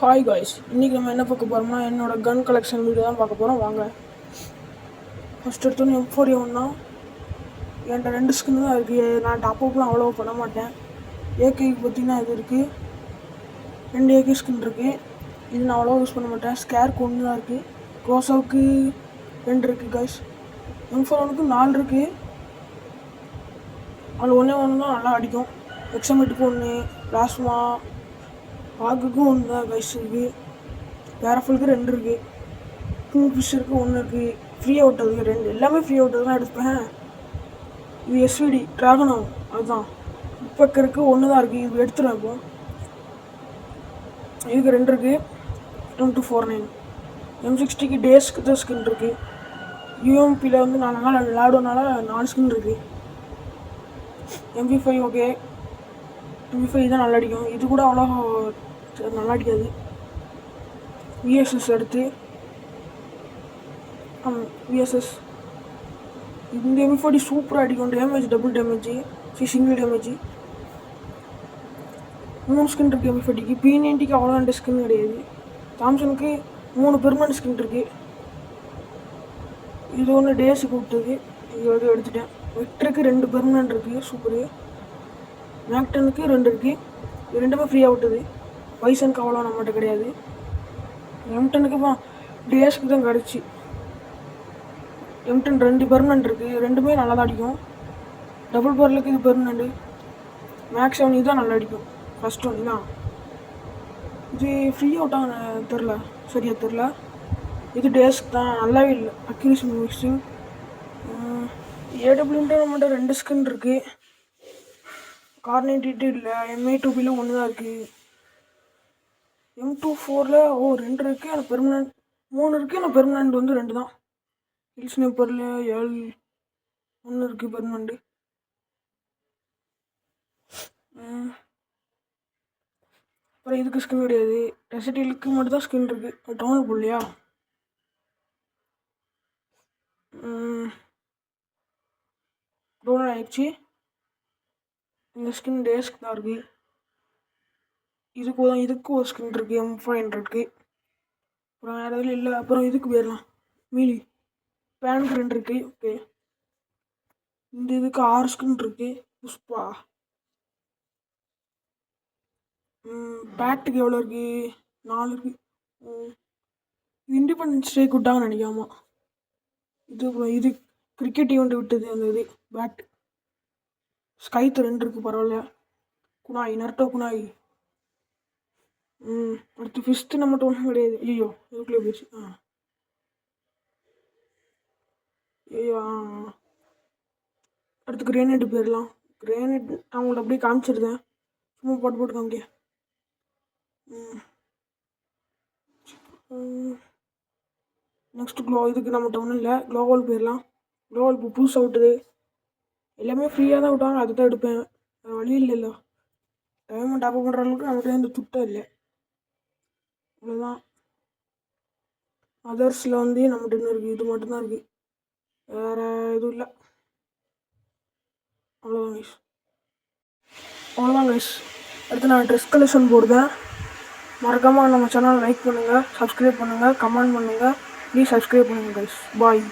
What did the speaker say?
Hi guys, இன்றைக்கி நம்ம என்ன பார்க்க போகிறோம்னா என்னோடய கன் கலெக்ஷன் வீடியோ தான் பார்க்க போகிறோம். வாங்க. ஃபஸ்ட் எடுத்தோன்னே M4A1 தான். என்கிட்ட 2 ஸ்கின் தான் இருக்குது. நான் டாப்அப்லாம் அவ்வளோ பண்ண மாட்டேன். ஏகேக்கு பார்த்திங்கன்னா இது இருக்குது, 2 ஏகே ஸ்கின் இருக்குது. இது நான் அவ்வளோ யூஸ் பண்ண மாட்டேன். ஸ்கேருக்கு 1 தான் இருக்குது. க்ரோஸாவுக்கு 2 இருக்குது காய்ஸ். M4A1க்கு 4 இருக்குது. அதில் ஒன்றே தான் நல்லா அடிக்கும். எக்ஸாமேட்டுக்கு 1, பிளாஸ்மா பாக்குக்கும் 1 தான் கைஸ் இருக்குது. பேரஃபுல்க்கு 2 இருக்குது. கிங் ஃபிஷருக்கு 1 இருக்குது. ஃப்ரீயாக விட்டதுக்கு 2, எல்லாமே ஃப்ரீயாக விட்டது தான் எடுத்துப்பேன். இது எஸ்விடி ட்ராகனோ, அதுதான் இப்போ இருக்கு 1 தான் இருக்குது. இது எடுத்துருவேன். இப்போ இதுக்கு 2 இருக்குது. M249 M60க்கு டேஸ்க்கு தான் ஸ்கின் இருக்குது. UMPயில் வந்து நான் நல்லா விளையாடுனால 4 ஸ்கின் இருக்குது. MP5 ஓகே, MP5 தான் நல்லா அடிக்கும். இது கூட அவ்வளோ நல்லா அடிக்காது. VSS எடுத்து VSS இந்த M40 சூப்பராக அடிக்கும். Damage double damage, single damage. 3 skin இருக்குது M40க்கு. P90க்கு அவ்வளோ 2 ஸ்கின் கிடையாது. சாம்சனுக்கு 3 பெர்மனன்ட் ஸ்கின் இருக்குது. இது ஒன்று டேஸுக்கு விட்டது, இது வந்து எடுத்துட்டேன். வெக்டருக்கு 2 பெர்மனன்ட் இருக்குது, சூப்பரு. மேக்டனுக்கு 2 இருக்குது. இது 2மே ஃப்ரீயாக விட்டது. பைசனுக்கு அவ்வளோ நம்மகிட்ட கிடையாது. M10க்கு இப்போ டேஸ்க்கு தான் கிடச்சி. M10 2 பெர்மனன்ட் இருக்குது. 2மே நல்லா தான் அடிக்கும். டபுள் பர்லுக்கு இது பெர்மனண்ட்டு. மேக்ஸ் 7 இதுதான் நல்லா அடிக்கும். ஃபஸ்ட் 1 தான். இது ஃப்ரீயாக விட்டாங்க தெரில, சரியாக தெரில. இது டேஸ்க்கு தான், நல்லாவே இல்லை. Accuracy mixing. AWன்ட்டு நம்மகிட்ட 2 ஸ்கின் இருக்குது. கார்னேட்டிட்டு இல்லை. MA2Bயில் 1 தான் இருக்குது. M24ல் 2 இருக்குது. ஆனால் பெர்மனன்ட் 3 இருக்குது. ஆனால் பெர்மனன்ட் வந்து 2 தான். ஹில் ஸ்னைப்பரில் 1 இருக்குது பெர்மனண்ட்டு. அப்புறம் இதுக்கு ஸ்கின் கிடையாது. ரெசிட்டிலுக்கு மட்டும் தான் ஸ்கின் இருக்குது. டவுன் போடலையா? டவுன் ஆயிடுச்சு. இந்த ஸ்கின் டேஸ்க்கு தான் இருக்குது. இதுக்கு ஒரு ஸ்கின் இருக்குது, M500க்கு. அப்புறம் வேறு எதுவும் இல்லை. அப்புறம் இதுக்கு போயிடலாம். மீலி பேனுக்கு 2 இருக்குது. ஓகே, இந்த இதுக்கு 6 ஸ்கின் இருக்குது. புஷ்பா பேட்டுக்கு எவ்வளோ இருக்குது? 4 இருக்குது. இது இண்டிபெண்டன்ஸ் டே விட்டாங்கன்னு நினைக்காமா. இது கிரிக்கெட் ஈவெண்ட் விட்டது. அந்த இது பேட் ஸ்கைத்து 2 இருக்குது. பரவாயில்ல. குனாய், நர்டோ குனாய். அடுத்து ஃபிஸ்ட்டு நம்மகிட்ட ஒன்றும் கிடையாது. ஐயோ, இதுக்குள்ளே போயிடுச்சு. ஐயோ, அடுத்து கிரேனேட்டு போயிடலாம். கிரேனேட் அவங்கள்ட்ட அப்படியே காமிச்சிருந்தேன், சும்மா போட்டு காமிக்க. நெக்ஸ்ட்டு இதுக்கு நம்மகிட்ட ஒன்றும் இல்லை. க்ளோவால் போயிடலாம். க்ளோவால் இப்போ புதுசாக விட்டுது. எல்லாமே ஃப்ரீயாக தான் விட்டாங்க, அதை தான் எடுப்பேன். வழி இல்லைல்ல. டைமண்ட் டாப் பண்ணுற அளவுக்கு நம்மகிட்ட இந்த துட்டம் இல்லை. அவ்வளோதான். அதர்ஸில் வந்து நம்மகிட்ட இன்னும் இருக்குது. இது மட்டும்தான் இருக்குது, வேறு எதுவும் இல்லை. அவ்வளோதான் கைஸ். அடுத்து நான் ட்ரெஸ் கலெக்ஷன் போடுவேன். மறக்காமல் நம்ம சேனல் லைக் பண்ணுங்கள், சப்ஸ்கிரைப் பண்ணுங்கள், கமெண்ட் பண்ணுங்கள். ப்ளீஸ் சப்ஸ்கிரைப் பண்ணுங்கள் கைஸ். பாய்.